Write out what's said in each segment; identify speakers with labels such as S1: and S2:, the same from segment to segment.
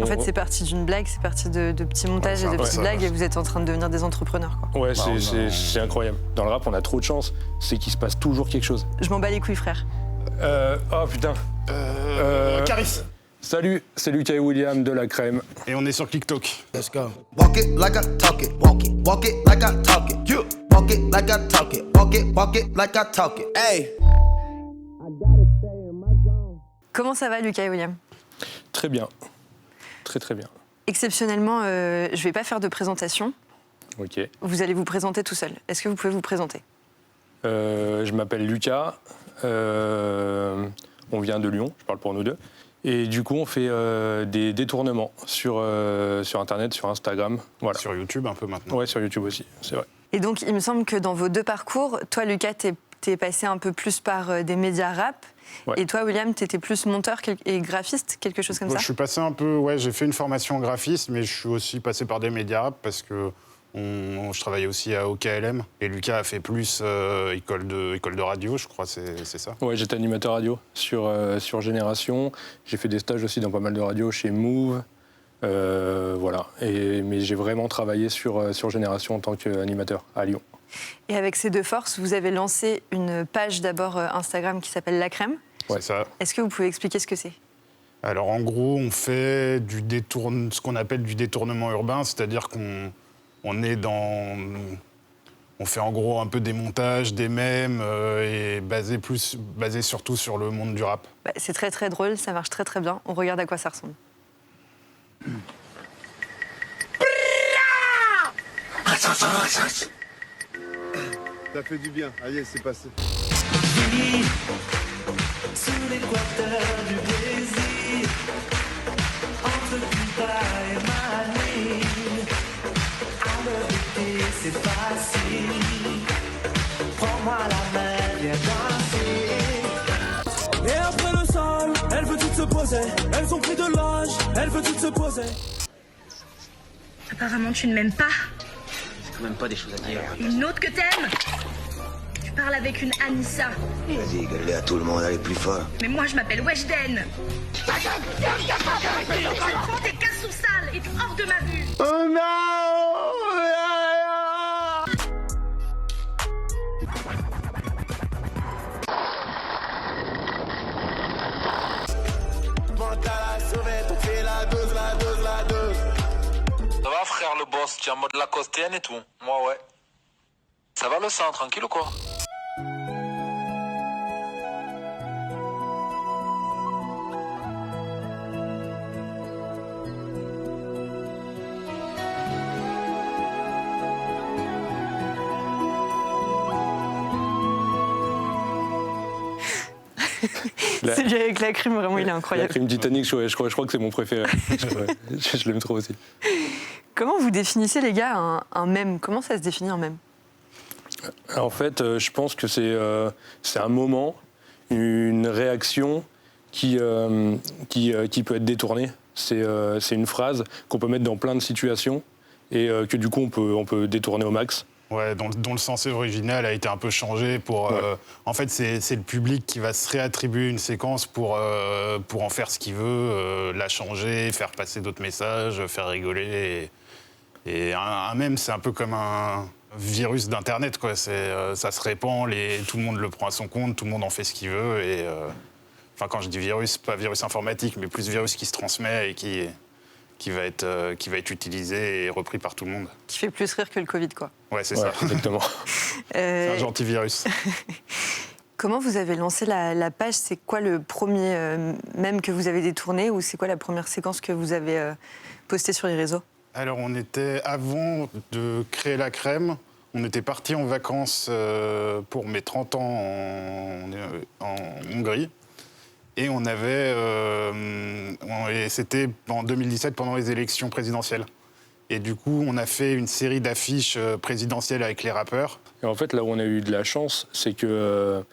S1: En fait, c'est parti d'une blague, c'est parti de petits montages et de petites blagues, et vous êtes en train de devenir des entrepreneurs, quoi.
S2: Ouais, c'est incroyable. Dans le rap, on a trop de chance, c'est qu'il se passe toujours quelque chose.
S1: Je m'en bats les couilles, frère.
S2: Oh putain.
S3: Caris.
S2: Salut, c'est Lucas et William de La Crème.
S3: Et on est sur TikTok.
S4: Let's go. Walk it like I talk it. Walk it like I talk it. You walk it like I talk it. Walk it like I talk it. Hey.
S1: Comment ça va, Lucas et William?
S2: Très bien. Très bien.
S1: Exceptionnellement, je vais pas faire de présentation.
S2: Ok.
S1: Vous allez vous présenter tout seul. Est-ce que vous pouvez vous présenter?
S2: Je m'appelle Lucas. On vient de Lyon, je parle pour nous deux. Et du coup, on fait des détournements sur Internet, sur Instagram. Voilà.
S3: Sur YouTube un peu maintenant.
S2: Ouais, sur YouTube aussi, c'est vrai.
S1: Et donc, il me semble que dans vos deux parcours, toi, Lucas, t'es passé un peu plus par des médias rap.
S2: Ouais.
S1: Et toi, William, t'étais plus monteur et graphiste, quelque chose comme ça?
S3: Je suis passé un peu, j'ai fait une formation en graphisme, mais je suis aussi passé par des médias rap parce que je travaillais aussi au KLM. Et Lucas a fait plus école de radio, je crois, c'est ça.
S2: Ouais, j'étais animateur radio sur Génération. J'ai fait des stages aussi dans pas mal de radios chez Move. Voilà. Mais j'ai vraiment travaillé sur Génération en tant qu'animateur à Lyon.
S1: Et avec ces deux forces, vous avez lancé une page d'abord Instagram qui s'appelle La Crème.
S3: Ouais, c'est ça.
S1: Est-ce que vous pouvez expliquer ce que c'est?
S3: Alors en gros, on fait ce qu'on appelle du détournement urbain, c'est-à-dire on fait en gros un peu des montages, des mèmes, et basé surtout sur le monde du rap.
S1: Bah, c'est très drôle, ça marche très bien. On regarde à quoi ça ressemble.
S5: Ça fait du bien, allez, c'est passé.
S6: Sous l'équateur du Brésil, entre Cuba et Manille, à l'heure d'été c'est facile, prends-moi la main, viens danser. Et après le sol, elle veut toutes se poser, elles ont pris de l'âge, elle veut toutes se poser.
S7: Apparemment tu ne m'aimes pas.
S8: C'est quand même pas des choses à dire.
S7: Une autre que t'aimes. Tu parles avec une Anissa.
S8: Vas-y, gueule-les à tout le monde, allez plus fort.
S7: Mais moi je m'appelle Weshden. Prends tes caleçons sales et hors de ma vue.
S5: Oh non!
S9: Ça va frère le boss, tu es en mode Lacostienne et tout? Moi ouais. Ça va le sang, tranquille ou quoi?
S1: Celui avec la crème, vraiment, il est
S2: La
S1: incroyable.
S2: crème Titanic, je crois que c'est mon préféré. Je l'aime trop aussi.
S1: Comment vous définissez, les gars, un mème? Comment ça se définit un mème?
S2: En fait, je pense que c'est un moment, une réaction qui peut être détournée. C'est une phrase qu'on peut mettre dans plein de situations et que du coup on peut détourner au max.
S3: Ouais, dont le sens original a été un peu changé pour... en fait, c'est le public qui va se réattribuer une séquence pour en faire ce qu'il veut, la changer, faire passer d'autres messages, faire rigoler. Et un mème, c'est un peu comme un virus d'Internet, quoi. Ça se répand, tout le monde le prend à son compte, tout le monde en fait ce qu'il veut. Et, enfin, quand je dis virus, pas virus informatique, mais plus virus qui se transmet et qui va être utilisé et repris par tout le monde.
S1: Qui fait plus rire que le Covid, quoi.
S3: Ouais, c'est ça.
S2: Exactement.
S3: C'est un gentil virus.
S1: Comment vous avez lancé la page? C'est quoi le premier mème que vous avez détourné, ou c'est quoi la première séquence que vous avez postée sur les réseaux?
S3: Alors, avant de créer La Crème, on était partis en vacances pour mes 30 ans en Hongrie. Et c'était en 2017 pendant les élections présidentielles. Et du coup, on a fait une série d'affiches présidentielles avec les rappeurs.
S2: Et en fait, là où on a eu de la chance, c'est que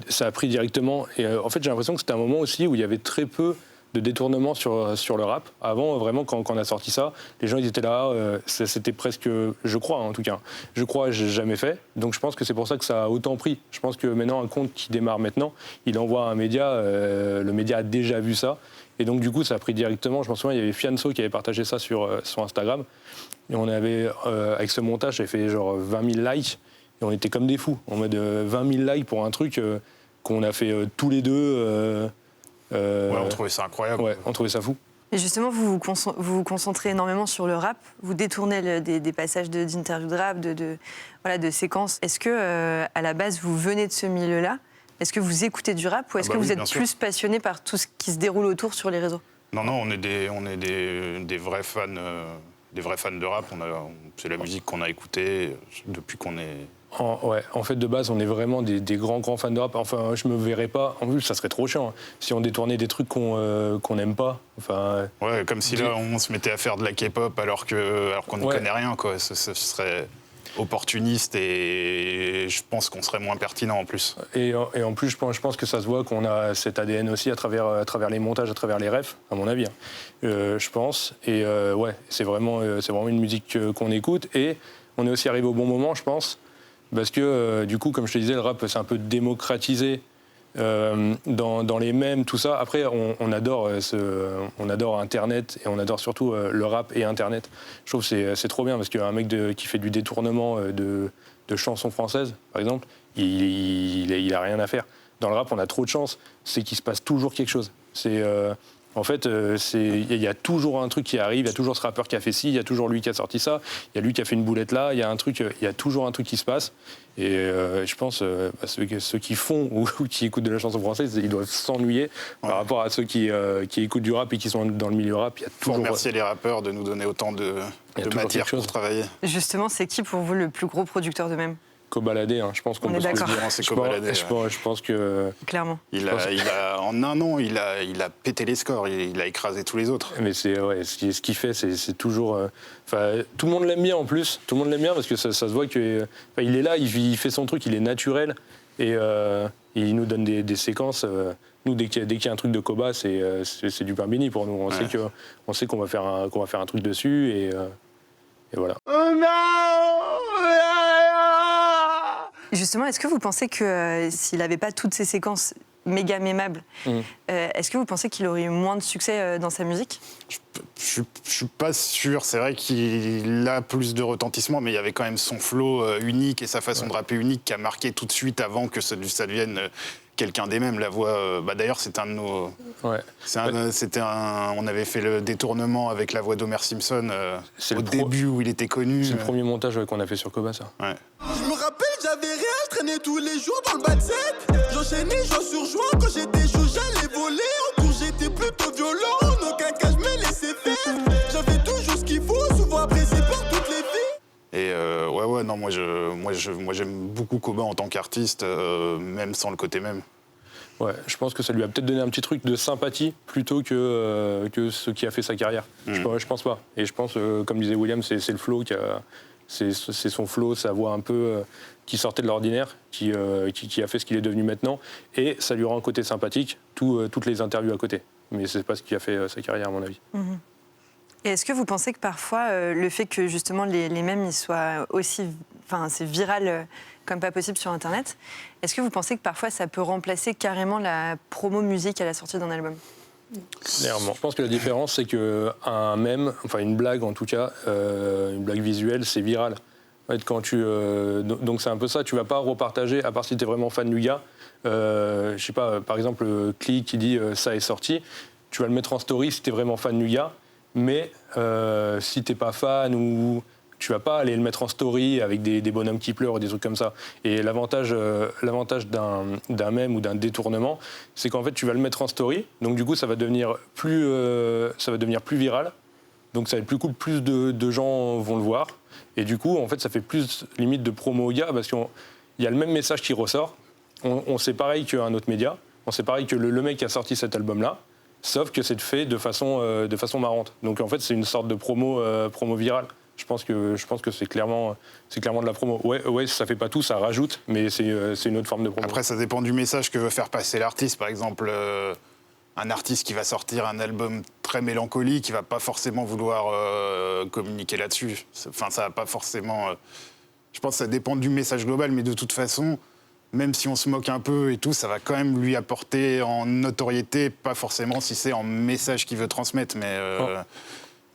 S2: ça a pris directement. Et en fait, j'ai l'impression que c'était un moment aussi où il y avait très peu de détournement sur le rap. Avant, vraiment, quand on a sorti ça, les gens ils étaient là, c'était presque, je crois en tout cas, j'ai jamais fait. Donc je pense que c'est pour ça que ça a autant pris. Je pense que maintenant, un compte qui démarre maintenant, il envoie à un média, le média a déjà vu ça, Et donc, du coup, ça a pris directement. Je m'en souviens, il y avait Fianso qui avait partagé ça sur Instagram. Et on avait, avec ce montage, j'avais fait genre 20 000 likes. Et on était comme des fous, en mode 20 000 likes pour un truc qu'on a fait tous les deux.
S3: On trouvait ça incroyable.
S2: Ouais, on trouvait ça fou.
S1: Et justement, vous vous concentrez énormément sur le rap. Vous détournez des passages d'interviews de rap, de séquences. Est-ce que, à la base, vous venez de ce milieu-là? Est-ce que vous écoutez du rap ou est-ce que vous êtes plus passionné par tout ce qui se déroule autour sur les réseaux?
S3: Non, on est des vrais fans. Des vrais fans de rap. C'est la musique qu'on a écoutée depuis qu'on est...
S2: En fait, de base, on est vraiment des grands fans de rap. Enfin, je me verrais pas. En plus, ça serait trop chiant si on détournait des trucs qu'on n'aime pas. Enfin,
S3: ouais, comme si là, on se mettait à faire de la K-pop alors qu'on n'y connaît rien, quoi. Ce serait opportuniste et je pense qu'on serait moins pertinent en plus.
S2: Et en plus, je pense que ça se voit qu'on a cet ADN aussi à travers les montages, à travers les refs, à mon avis. Je pense. Et ouais, c'est vraiment une musique qu'on écoute. Et on est aussi arrivé au bon moment, je pense. Parce que, du coup, comme je te disais, le rap, c'est un peu démocratisé dans les mèmes, tout ça. Après, on adore Internet et on adore surtout le rap et Internet. Je trouve que c'est trop bien parce qu'un mec qui fait du détournement de chansons françaises, par exemple, il a rien à faire. Dans le rap, on a trop de chance, c'est qu'il se passe toujours quelque chose. En fait, il y a toujours un truc qui arrive, il y a toujours ce rappeur qui a fait ci, il y a toujours lui qui a sorti ça, il y a lui qui a fait une boulette là, il y a toujours un truc qui se passe. Et je pense ceux qui font ou qui écoutent de la chanson française, ils doivent s'ennuyer par rapport à ceux qui écoutent du rap et qui sont dans le milieu rap. Il y a toujours...
S3: Faut remercier les rappeurs de nous donner autant de matière pour travailler.
S1: Justement, c'est qui pour vous le plus gros producteur de mèmes?
S2: Kobalade, je pense qu'on peut se le dire.
S3: C'est Kobalade.
S2: Je pense que...
S1: Clairement.
S3: En un an, il a pété les scores, il a écrasé tous les autres.
S2: Mais ce qu'il fait, c'est toujours... tout le monde l'aime bien en plus. Tout le monde l'aime bien parce que ça se voit qu'il est là, il fait son truc, il est naturel. Et il nous donne des séquences. Nous, dès qu'il y a un truc de Koba, c'est du pain béni pour nous. On sait qu'on va faire un truc dessus et voilà.
S6: Oh non!
S1: Justement, est-ce que vous pensez que s'il n'avait pas toutes ces séquences méga mémables, est-ce que vous pensez qu'il aurait eu moins de succès dans sa musique?
S3: Je suis pas sûr. C'est vrai qu'il a plus de retentissement, mais il y avait quand même son flow unique et sa façon de rapper unique qui a marqué tout de suite avant que ça devienne quelqu'un des mêmes. La voix, d'ailleurs, c'est un de nos...
S2: Ouais.
S3: On avait fait le détournement avec la voix d'Homer Simpson au début où il était connu.
S2: C'est le premier montage qu'on a fait sur Koba, ça.
S3: Ouais.
S6: Je me rappelle, j'avais rien, je traînais tous les jours dans le bas de set. J'enchaînais, j'en surjoint. Quand j'étais chou, j'allais voler. En cours, j'étais plutôt violent. En aucun cas, je me laissais faire. J'avais toujours ce qu'il faut, souvent apprécié par toutes les filles.
S3: Et non, moi j'aime beaucoup Koba en tant qu'artiste, même sans le côté même.
S2: Ouais, je pense que ça lui a peut-être donné un petit truc de sympathie plutôt que ce qui a fait sa carrière. Je pense pas. Et je pense, comme disait William, c'est le flow c'est son flow, sa voix un peu qui sortait de l'ordinaire, qui a fait ce qu'il est devenu maintenant. Et ça lui rend un côté sympathique, toutes les interviews à côté. Mais c'est pas ce qui a fait sa carrière, à mon avis.
S1: Et est-ce que vous pensez que parfois, le fait que justement les mèmes ils soient aussi... Enfin, c'est viral comme pas possible sur Internet, est-ce que vous pensez que parfois ça peut remplacer carrément la promo musique à la sortie d'un album?
S2: Clairement. Je pense que la différence, c'est qu'un mème, enfin une blague en tout cas, une blague visuelle, c'est viral. En fait, donc c'est un peu ça, tu vas pas repartager, à part si tu es vraiment fan du gars. Je sais pas, par exemple, Click qui dit ça est sorti, tu vas le mettre en story si tu es vraiment fan du gars, mais si t'es pas fan ou... Tu vas pas aller le mettre en story avec des bonhommes qui pleurent ou des trucs comme ça. Et l'avantage d'un mème ou d'un détournement, c'est qu'en fait, tu vas le mettre en story. Donc, du coup, ça va devenir plus viral. Donc, ça va être plus cool. Plus de gens vont le voir. Et du coup, en fait, ça fait plus limite de promo au gars parce qu'il y a le même message qui ressort. On sait pareil qu'un autre média. On sait pareil que le mec qui a sorti cet album-là. Sauf que c'est fait de façon marrante. Donc, en fait, c'est une sorte de promo virale. Je pense que c'est clairement de la promo. Ouais, ça fait pas tout, ça rajoute, mais c'est une autre forme de promo.
S3: Après, ça dépend du message que veut faire passer l'artiste. Par exemple, un artiste qui va sortir un album très mélancolique, il va pas forcément vouloir communiquer là-dessus. Enfin, ça va pas forcément... Je pense que ça dépend du message global, mais de toute façon, même si on se moque un peu et tout, ça va quand même lui apporter en notoriété, pas forcément si c'est en message qu'il veut transmettre, mais...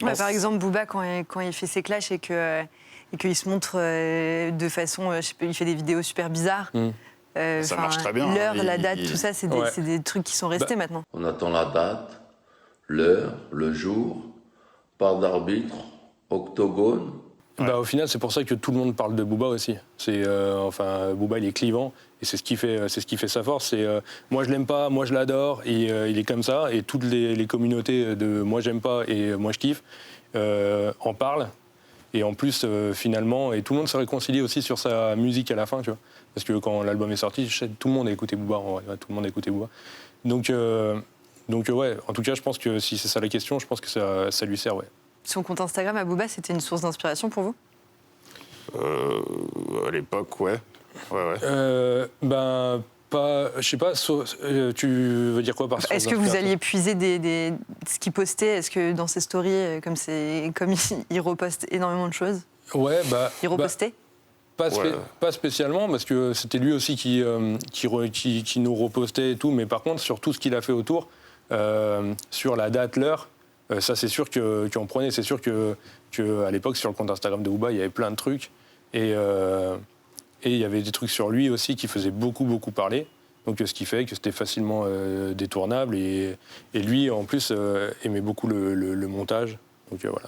S1: Ouais, par exemple, Booba, quand il fait ses clashs et qu'il se montre de façon... je sais pas, il fait des vidéos super bizarres.
S3: Ça marche très bien.
S1: L'heure, la date, tout ça, c'est des trucs qui sont restés maintenant.
S10: On attend la date, l'heure, le jour, part d'arbitre, octogone.
S2: Bah, au final, c'est pour ça que tout le monde parle de Booba aussi. Booba, il est clivant et c'est ce qui fait sa force. C'est moi je l'aime pas, moi je l'adore, et il est comme ça. Et toutes les communautés de moi j'aime pas et moi je kiffe en parlent. Et en plus, finalement, et tout le monde se réconcilie aussi sur sa musique à la fin, tu vois. Parce que quand l'album est sorti, tout le monde a écouté Booba. En vrai, tout le monde a écouté Booba. Donc ouais, en tout cas, je pense que si c'est ça la question, je pense que ça lui sert, ouais.
S1: Son compte Instagram à Booba, c'était une source d'inspiration pour vous ?
S3: À l'époque, ouais.
S2: Pas, je sais pas, tu veux dire quoi par source
S1: Est-ce que vous
S2: d'inspiration ?
S1: alliez puiser ce qu'il postait ? Est-ce que dans ses stories, comme il reposte énormément de choses,
S2: Ouais,
S1: il repostait ?
S2: Pas spécialement, parce que c'était lui aussi qui nous repostait et tout, mais par contre, sur tout ce qu'il a fait autour, sur la date, l'heure, ça c'est sûr qu'on prenait, c'est sûr qu'à l'époque, sur le compte Instagram de Booba, il y avait plein de trucs, et il y avait des trucs sur lui aussi qui faisaient beaucoup, beaucoup parler, donc ce qui fait que c'était facilement détournable, et lui, en plus, aimait beaucoup le montage, donc voilà.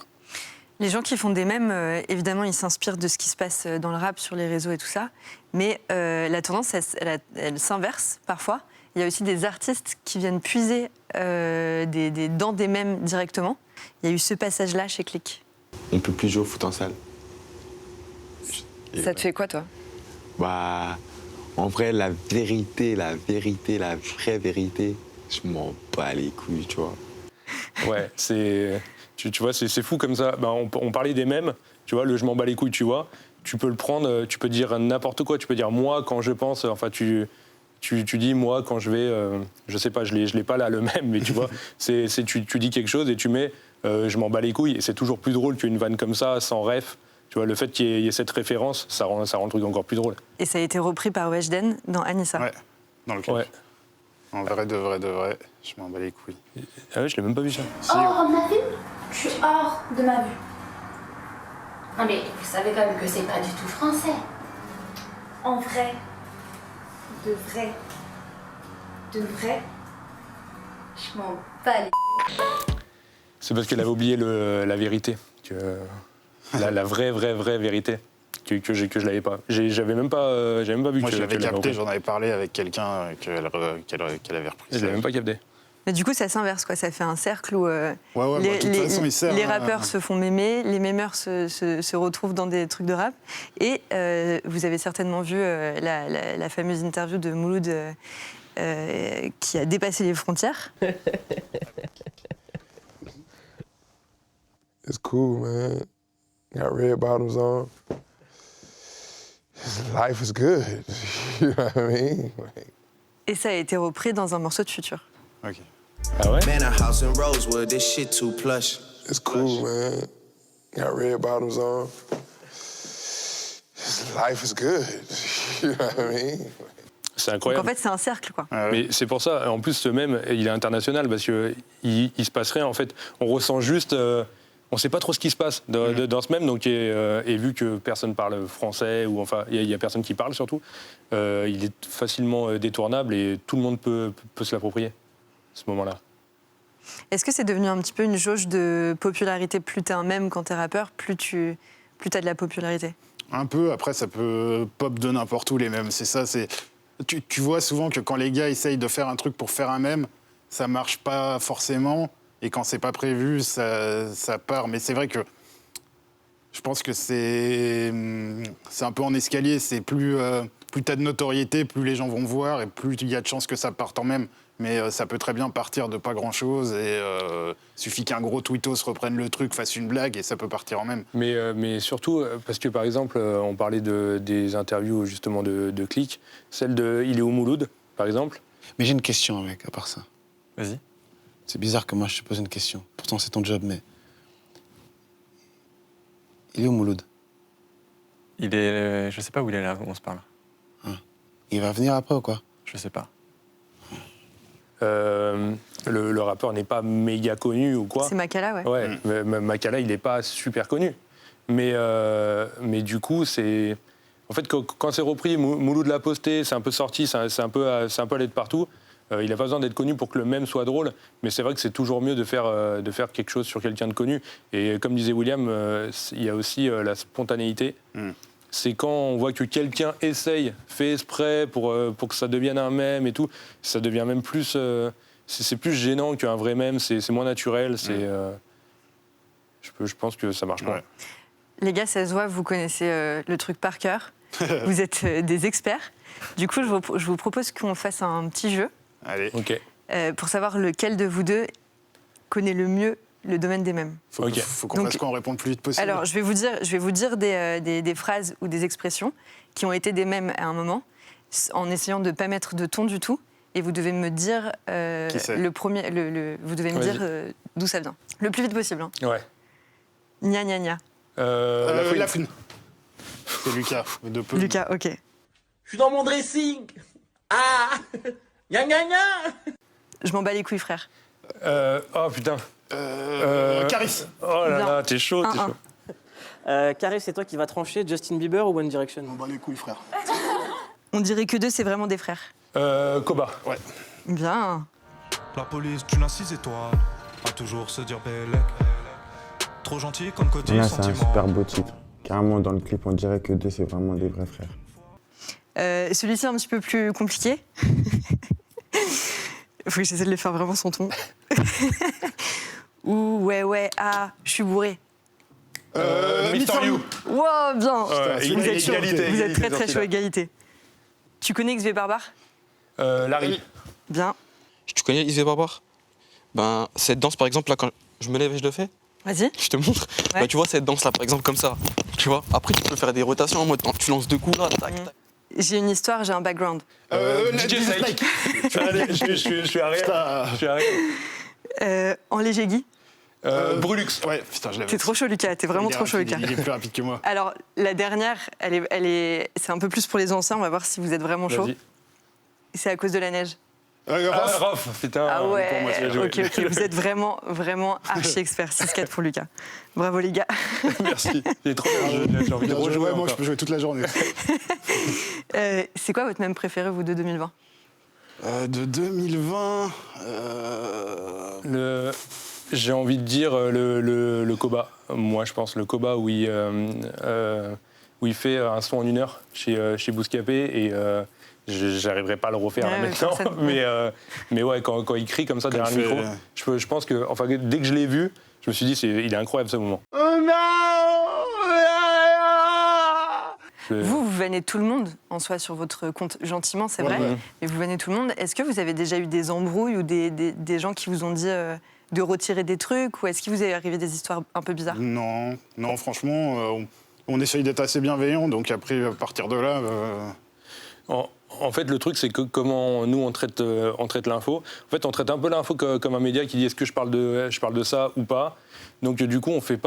S1: Les gens qui font des mèmes, évidemment, ils s'inspirent de ce qui se passe dans le rap, sur les réseaux et tout ça. Mais la tendance, elle s'inverse parfois. Il y a aussi des artistes qui viennent puiser dans des mèmes directement. Il y a eu ce passage-là chez Click.
S11: On peut plus jouer au foot en salle.
S1: Ça te fait quoi, toi ?
S11: Bah, en vrai, la vérité, la vraie vérité, je m'en bats les couilles, tu vois.
S2: Ouais, tu vois, c'est fou comme ça. Bah, on parlait des mèmes, tu vois, le je m'en bats les couilles, tu vois. Tu peux le prendre, tu peux dire n'importe quoi. Tu peux dire moi quand je pense, enfin tu dis moi quand je vais, je sais pas, je l'ai pas là le même, mais tu vois, tu dis quelque chose et tu mets je m'en bats les couilles, et c'est toujours plus drôle qu'une vanne comme ça, sans ref. Tu vois, le fait qu'il y ait cette référence, ça rend le truc encore plus drôle.
S1: Et ça a été repris par Weshden dans Anissa.
S3: Ouais, dans le clip. Ouais. En vrai, de vrai, je m'en bats les couilles.
S2: Ah ouais, je l'ai même pas vu ça.
S7: Hors de ma vue ? Je suis hors de ma vue. Non mais vous savez quand même que c'est pas du tout français. En vrai, de vrai, je m'en bats les...
S2: C'est parce qu'elle avait oublié la vérité, la vraie vérité, que je l'avais pas. J'avais même pas vu.
S3: Moi, je l'avais capté, j'en avais parlé avec quelqu'un qu'elle avait repris.
S2: Je l'avais même pas capté.
S1: Mais du coup, ça s'inverse, quoi. Ça fait un cercle où
S3: les
S1: rappeurs se font mémer, les mémeurs se retrouvent dans des trucs de rap. Et vous avez certainement vu la fameuse interview de Mouloud qui a dépassé les frontières.
S12: It's cool, man. Got red bottoms on. Life is good. You know what I mean?
S1: Et ça a été repris dans un morceau de Future.
S3: Ok.
S2: Ah ouais?
S4: Man, a house in Rosewood, this shit too plush.
S12: It's cool, man. Got red bottoms on. Life is good. You know what I mean?
S2: C'est incroyable.
S1: Donc en fait, c'est un cercle, quoi.
S2: Mais c'est pour ça, en plus, ce même, il est international, parce qu'il se passe rien, en fait. On ressent juste... on ne sait pas trop ce qui se passe dans ce même, donc, et vu que personne parle français, ou enfin, il n'y a personne qui parle surtout, il est facilement détournable et tout le monde peut se l'approprier, à ce moment-là.
S1: Est-ce que c'est devenu un petit peu une jauge de popularité? Plus t'es un mème quand t'es rappeur, plus t'as de la popularité?
S3: Un peu, après ça peut pop de n'importe où les mèmes, c'est ça, c'est... Tu vois souvent que quand les gars essayent de faire un truc pour faire un mème, ça marche pas forcément, et quand c'est pas prévu, ça part. Mais c'est vrai que je pense que c'est un peu en escalier, c'est plus t'as de notoriété, plus les gens vont voir, et plus il y a de chances que ça parte en mème. Mais ça peut très bien partir de pas grand-chose, et suffit qu'un gros tweetos reprenne le truc, fasse une blague, et ça peut partir en mème.
S2: Mais surtout, parce que par exemple, on parlait des interviews justement de Click, celle de Il est où Mouloud, par exemple.
S13: Mais j'ai une question, mec, à part ça.
S2: Vas-y.
S13: C'est bizarre que moi je te pose une question. Pourtant, c'est ton job, mais... Il est où Mouloud?
S14: Il est... je sais pas où il est là, où on se parle.
S13: Ah. Il va venir après ou quoi?
S14: Je sais pas.
S2: Le rappeur n'est pas méga connu ou quoi.
S1: C'est Makala, ouais.
S2: Ouais, Makala, il n'est pas super connu. Mais du coup, c'est... En fait, quand c'est repris, Mouloud l'a posté, c'est un peu sorti, c'est un peu allé de partout. Il n'a pas besoin d'être connu pour que le mème soit drôle, mais c'est vrai que c'est toujours mieux de faire quelque chose sur quelqu'un de connu. Et comme disait William, il y a aussi la spontanéité. C'est quand on voit que quelqu'un essaye, fait exprès pour que ça devienne un mème et tout, ça devient même plus... c'est plus gênant qu'un vrai mème, c'est moins naturel, je pense que ça marche pas.
S3: Ouais.
S1: Les gars, ça se voit, vous connaissez le truc par cœur. Vous êtes des experts. Du coup, je vous propose qu'on fasse un petit jeu.
S3: Allez.
S2: Ok.
S1: Pour savoir lequel de vous deux connaît le mieux le domaine des mèmes.
S3: Faut qu'on fasse quoi, on répond le plus vite possible.
S1: Alors, je vais vous dire des phrases ou des expressions qui ont été des mèmes à un moment, en essayant de ne pas mettre de ton du tout. Et vous devez me dire le premier. Vous devez me dire d'où ça vient. Le plus vite possible. Hein.
S2: Ouais.
S1: Gna gna gna.
S3: La fouine. C'est Lucas, de peu.
S1: Lucas, ok.
S6: Je suis dans mon dressing. Ah. Gna gna gna.
S1: Je m'en bats les couilles, frère.
S2: Oh putain.
S3: Caris.
S2: Oh là là, t'es chaud, t'es chaud.
S15: Caris, c'est toi qui vas trancher, Justin Bieber ou One Direction?
S3: On bat les couilles, frère.
S1: On dirait que deux, c'est vraiment des frères.
S2: Koba.
S3: Ouais.
S1: Bien.
S16: La police d'une assise étoile a toujours se dire belle. Trop gentil comme côté
S11: Là, c'est
S16: sentiment.
S11: un super beau titre. Carrément, dans le clip, on dirait que deux, c'est vraiment des vrais frères.
S1: Celui-ci est un petit peu plus compliqué. Faut que j'essaie de le faire vraiment son ton. Ouh, ouais, ah, je suis bourré.
S2: Mister You.
S1: Wow, bien.
S2: Vous êtes chaud.
S1: Vous êtes très très chaud, égalité. Tu connais XV Barbare?
S2: Larry.
S1: Bien.
S17: Tu connais XV Barbare? Ben, cette danse, par exemple, là, quand je me lève et je le fais.
S1: Vas-y.
S17: Je te montre.
S1: Ouais.
S17: Ben, tu vois, cette danse-là, par exemple, comme ça. Tu vois? Après, tu peux faire des rotations en mode, tu lances deux coups là, tac, tac.
S1: J'ai une histoire, j'ai un background.
S2: DJ Snake. Je suis arrivé.
S1: En léger Guy.
S2: Brulux.
S3: Ouais, putain, je l'avais.
S1: T'es trop chaud, Lucas. T'es vraiment trop chaud, Lucas.
S3: Il est plus rapide que moi.
S1: Alors, la dernière, c'est un peu plus pour les anciens. On va voir si vous êtes vraiment chaud.
S2: Vas-y.
S1: C'est à cause de la neige.
S2: Rof, putain.
S1: Ah ouais,
S2: pour moi, c'est joué.
S1: ok. Vous êtes vraiment archi-expert. 6-4 pour Lucas. Bravo, les gars.
S2: Merci. Il est trop bien. J'ai envie de rejouer.
S3: Moi, je peux jouer toute la journée.
S1: C'est quoi votre mème préféré, vous, de 2020?
S3: De 2020...
S2: J'ai envie de dire le Koba. Moi, je pense le Koba où il fait un son en 1 heure chez Bouscapé et j'arriverai pas à le refaire là maintenant. Mais ouais, quand il crie comme ça derrière le micro, je pense que, enfin, dès que je l'ai vu, je me suis dit, il est incroyable ce moment.
S6: Oh non.
S1: Vous vannez tout le monde, en soi, sur votre compte, gentiment, c'est vrai, mais vous vannez tout le monde. Est-ce que vous avez déjà eu des embrouilles ou des gens qui vous ont dit de retirer des trucs, ou est-ce qu'il vous est arrivé des histoires un peu bizarres? Non,
S3: franchement, on essaye d'être assez bienveillants, donc après, à partir de là...
S2: En fait, le truc, c'est que comment nous, on traite l'info. En fait, on traite un peu l'info comme un média qui dit est-ce que je parle de ça ou pas. Donc, du coup, on fait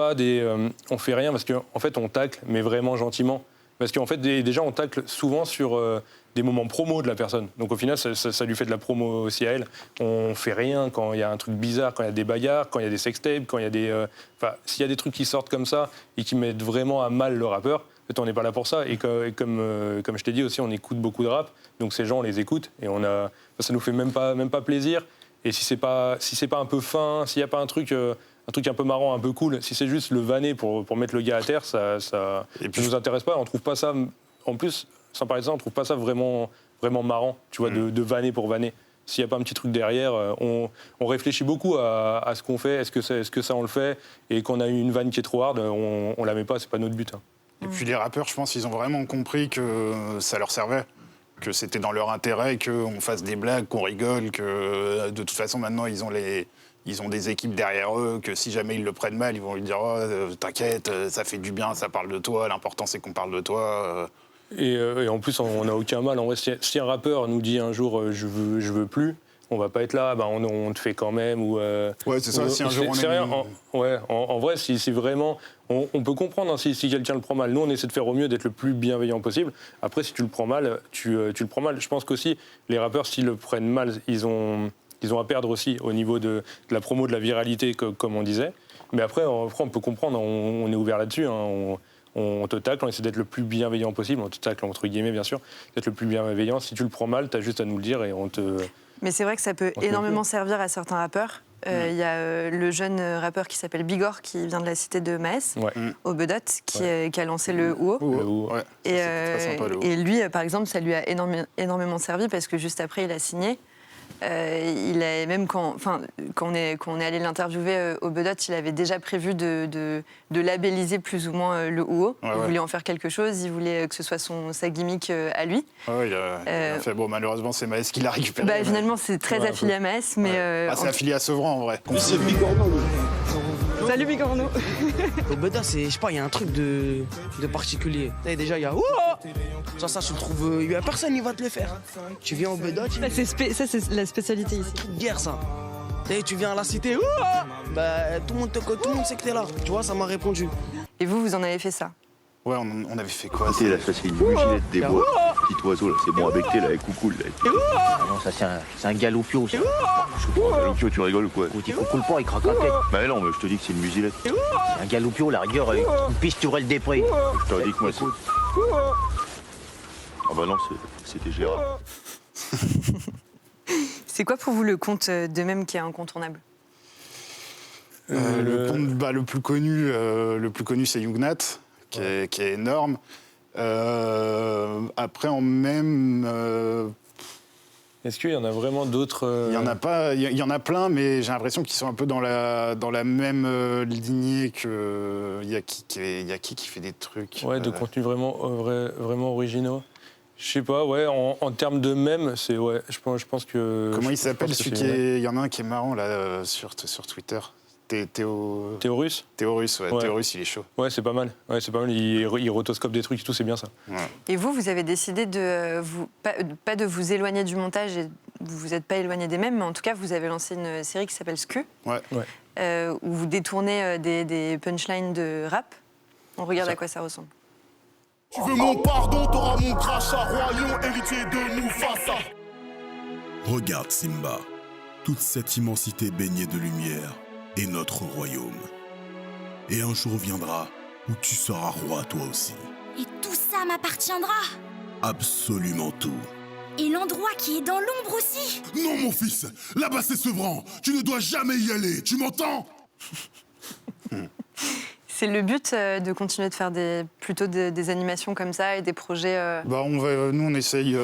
S2: rien parce qu'en fait, on tacle, mais vraiment gentiment. Parce qu'en fait, déjà, on tacle souvent sur des moments promo de la personne. Donc, au final, ça lui fait de la promo aussi à elle. On fait rien quand il y a un truc bizarre, quand il y a des bagarres, quand il y a des sextapes, quand il y a des... s'il y a des trucs qui sortent comme ça et qui mettent vraiment à mal le rappeur, en fait, on n'est pas là pour ça. Et comme je t'ai dit aussi, on écoute beaucoup de rap. Donc, ces gens, on les écoute. Et ça nous fait même pas plaisir. Et si c'est pas un peu fin, s'il n'y a pas un truc un peu marrant, un peu cool, si c'est juste le vanner pour mettre le gars à terre, ça nous intéresse pas. On trouve pas ça, en plus, sans parler de ça, on trouve pas ça vraiment marrant, tu vois, de vanner pour vanner. S'il n'y a pas un petit truc derrière, on réfléchit beaucoup à ce qu'on fait, est-ce que ça on le fait, et qu'on a une vanne qui est trop hard, on la met pas, c'est pas notre but. Hein.
S3: Et puis les rappeurs, je pense, ils ont vraiment compris que ça leur servait, que c'était dans leur intérêt, qu'on fasse des blagues, qu'on rigole, que de toute façon maintenant ils ont des équipes derrière eux, que si jamais ils le prennent mal, ils vont lui dire oh, t'inquiète, ça fait du bien, ça parle de toi, l'important c'est qu'on parle de toi. Et
S2: en plus, on n'a aucun mal. En vrai, si un rappeur nous dit un jour je veux plus, On va pas être là, on te fait quand même. Ou,
S3: ouais, c'est ça, si un jour on est...
S2: rien. En vrai, si vraiment... On peut comprendre hein, si quelqu'un le prend mal. Nous, on essaie de faire au mieux, d'être le plus bienveillant possible. Après, si tu le prends mal, tu le prends mal. Je pense qu'aussi, les rappeurs, s'ils le prennent mal, ils ont à perdre aussi au niveau de la promo, de la viralité, comme on disait. Mais après, on peut comprendre, on est ouvert là-dessus. Hein, on te tacle, on essaie d'être le plus bienveillant possible. On te tacle entre guillemets, bien sûr, d'être le plus bienveillant. Si tu le prends mal, tu as juste à nous le dire et on te...
S1: Mais c'est vrai que ça peut énormément servir à certains rappeurs. Il y a le jeune rappeur qui s'appelle Bigor, qui vient de la cité de Maes, au Bedot, qui a lancé le UO. Et lui, par exemple, ça lui a énormément servi parce que juste après, il a signé. Il a même quand on est allé l'interviewer au Bedot, il avait déjà prévu de labelliser plus ou moins le UO. Il voulait en faire quelque chose, il voulait que ce soit sa gimmick à lui.
S3: Il a fait, bon, malheureusement, c'est Maes qui l'a récupéré.
S1: Finalement, c'est très affilié à Maes, mais...
S3: c'est affilié à Sevran, en vrai.
S14: C'est Bigorneau.
S1: Salut Bigorneau.
S14: Au Bedot, je sais pas, il y a un truc de particulier. Déjà, il y a... Ça, je le trouve... Il y a personne qui va te le faire. Tu viens au Bedot...
S1: Ça, c'est la spécialité ici.
S14: Guerre, ça. Tu viens à la cité, tout le monde sait que t'es là. Tu vois, ça m'a répondu.
S1: Et vous en avez fait ça?
S3: Ouais, on avait fait quoi?
S18: Là, ça c'est une mugilette des bois. Petit oiseau, là, c'est bon avec là, avec coucou.
S19: Non, ça c'est un galopio, ça.
S18: Galopio, tu rigoles ou quoi?
S19: Quand il coucou le port, il craque la tête.
S18: Bah non, mais je te dis que c'est une musilette.
S19: C'est un galopio, la rigueur, une piste Tourelle des Prés.
S18: Je te dis que moi, c'est... Ah bah non, c'était Gérard.
S1: C'est quoi pour vous le conte de Même qui est incontournable?
S3: Le conte le plus connu, c'est Yougnat, qui est énorme. Après, en Même...
S2: Est-ce qu'il y en a vraiment d'autres
S3: Il y en a pas, il y en a plein, mais j'ai l'impression qu'ils sont un peu dans la même lignée que... Il y a qui fait des trucs
S2: de contenu vraiment originaux. Je sais pas, en termes de mèmes, c'est je pense que...
S3: Comment il s'appelle celui qui est... Il y en a un qui est marrant là sur Twitter.
S2: Théorus.
S3: Théorus, Théorus, il est chaud.
S2: Ouais, c'est pas mal. Il rotoscope des trucs et tout, c'est bien ça.
S3: Ouais.
S1: Et vous avez décidé de pas de vous éloigner du montage et vous vous êtes pas éloigné des mèmes, mais en tout cas, vous avez lancé une série qui s'appelle Sku, où vous détournez des punchlines de rap. On regarde à quoi ça ressemble.
S6: Tu veux mon pardon, t'auras mon crachat, royaume héritier de Mufasa.
S20: Regarde Simba, toute cette immensité baignée de lumière est notre royaume. Et un jour viendra où tu seras roi toi aussi.
S21: Et tout ça m'appartiendra.
S20: Absolument tout.
S21: Et l'endroit qui est dans l'ombre aussi.
S20: Non mon fils, là-bas c'est Sevran. Tu ne dois jamais y aller, tu m'entends?
S1: C'est le but de continuer de faire plutôt des animations comme ça et des projets...
S3: Nous, on essaye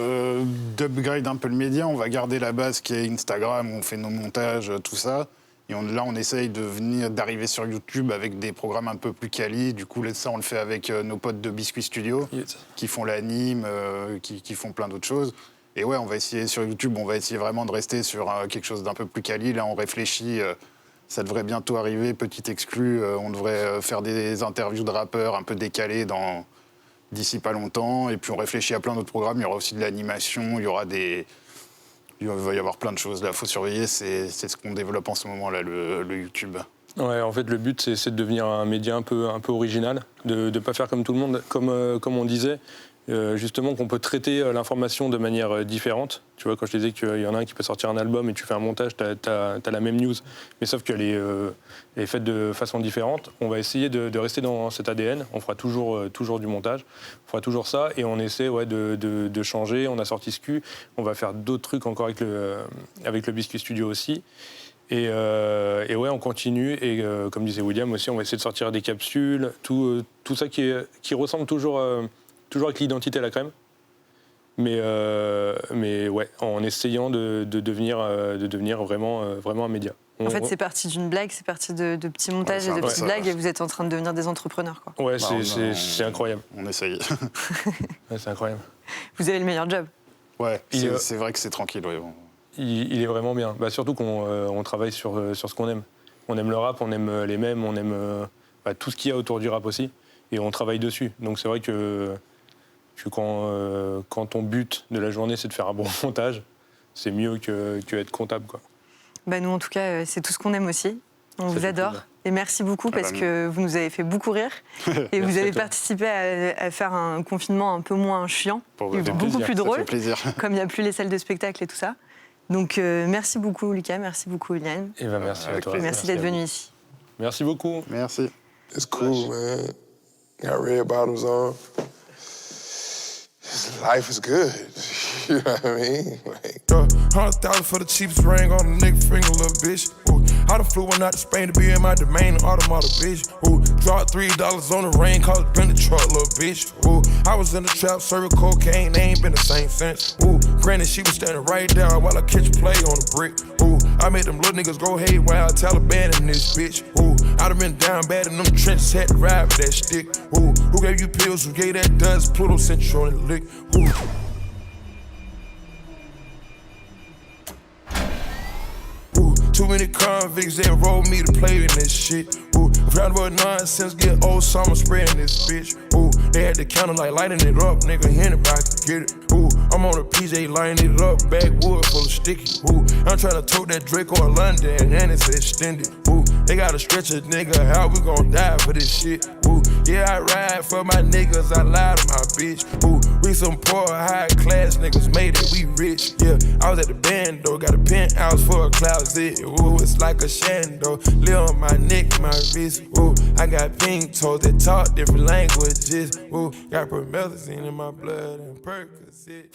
S3: d'upgrade un peu le média. On va garder la base qui est Instagram, où on fait nos montages, tout ça. Et on essaye d'arriver sur YouTube avec des programmes un peu plus quali. Du coup, ça, on le fait avec nos potes de Biscuit Studio, qui font l'anime, qui font plein d'autres choses. Et on va essayer sur YouTube, on va essayer vraiment de rester sur quelque chose d'un peu plus quali. Là, on réfléchit... Ça devrait bientôt arriver, petit exclu. On devrait faire des interviews de rappeurs un peu décalées d'ici pas longtemps. Et puis on réfléchit à plein d'autres programmes. Il y aura aussi de l'animation, il va y avoir plein de choses. Là, il faut surveiller. C'est ce qu'on développe en ce moment, là, le YouTube.
S2: Ouais, en fait, le but, c'est de devenir un média un peu original, de ne pas faire comme tout le monde, comme on disait. Justement qu'on peut traiter l'information de manière différente. Tu vois, quand je disais qu'il y en a un qui peut sortir un album et tu fais un montage, t'as la même news, mais sauf qu'elle est faite de façon différente. On va essayer de rester dans cet ADN. On fera toujours du montage. On fera toujours ça et on essaie de changer. On a sorti Sku. On va faire d'autres trucs encore avec le Biscuit Studio aussi. Et on continue. Et comme disait William aussi, on va essayer de sortir des capsules. Tout ça qui ressemble toujours avec l'identité à la crème, mais en essayant de devenir vraiment un média.
S1: En fait, c'est parti d'une blague, c'est parti de petits montages et de petites blagues, et vous êtes en train de devenir des entrepreneurs, quoi.
S2: Ouais, c'est incroyable.
S3: On essaye.
S2: C'est incroyable.
S1: Vous avez le meilleur job.
S3: Ouais, c'est vrai que c'est tranquille. Ouais.
S2: Il est vraiment bien. Surtout qu'on travaille sur ce qu'on aime. On aime le rap, on aime les mèmes, on aime tout ce qu'il y a autour du rap aussi, et on travaille dessus. Donc c'est vrai que quand ton but de la journée, c'est de faire un bon montage, c'est mieux que être comptable, quoi.
S1: Bah nous, en tout cas, c'est tout ce qu'on aime aussi. On vous adore.
S2: plaisir.
S1: Et merci beaucoup parce que vous nous avez fait beaucoup rire. Et vous avez participé à faire un confinement un peu moins chiant. Beaucoup plus drôle. Comme il n'y a plus les salles de spectacle et tout ça. Donc merci beaucoup Lucas, merci beaucoup Eliane.
S2: Et ben merci à toi.
S1: Merci d'être venu ici.
S2: Merci beaucoup.
S3: Merci.
S12: It's cool, man. Got red bottoms on. Life is good. You know what I mean? Like,
S8: 100,000 for the cheapest ring on a nigga finger, little bitch. Ooh, I done flew one out to Spain to be in my domain, automata, bitch. Ooh, dropped $3 on the rain, cause it been the truck, little bitch. Ooh, I was in the trap, serving cocaine, they ain't been the same since. Ooh, granted, she was standing right there while I catch a play on the brick. Ooh, I made them little niggas go haywire, Taliban in this bitch. Ooh, I done been down bad in them trenches, had to ride with that stick. Ooh, who gave you pills, who gave that dust? Pluto sent you on the lick. Ooh. Too many convicts that rolled me to play in this shit. Ooh, round about nonsense, get old summer spreading this bitch. Ooh, they had the counter like lighting it up, nigga, anybody can get it. Ooh, I'm on a PJ lining it up, backwood full of sticky. Ooh, I'm trying to tote that Draco in London and it's extended. Ooh, they gotta stretch a nigga, how we gon' die for this shit? Ooh, yeah, I ride for my niggas, I lie to my bitch. Ooh, we some poor, high class niggas, made it, we rich. Yeah, I was at the band though, got a penthouse for a closet. Ooh, it's like a shando, live on my neck, my wrist. Ooh, I got pink toes that talk different languages. Ooh, got promethazine in my blood and Percocet.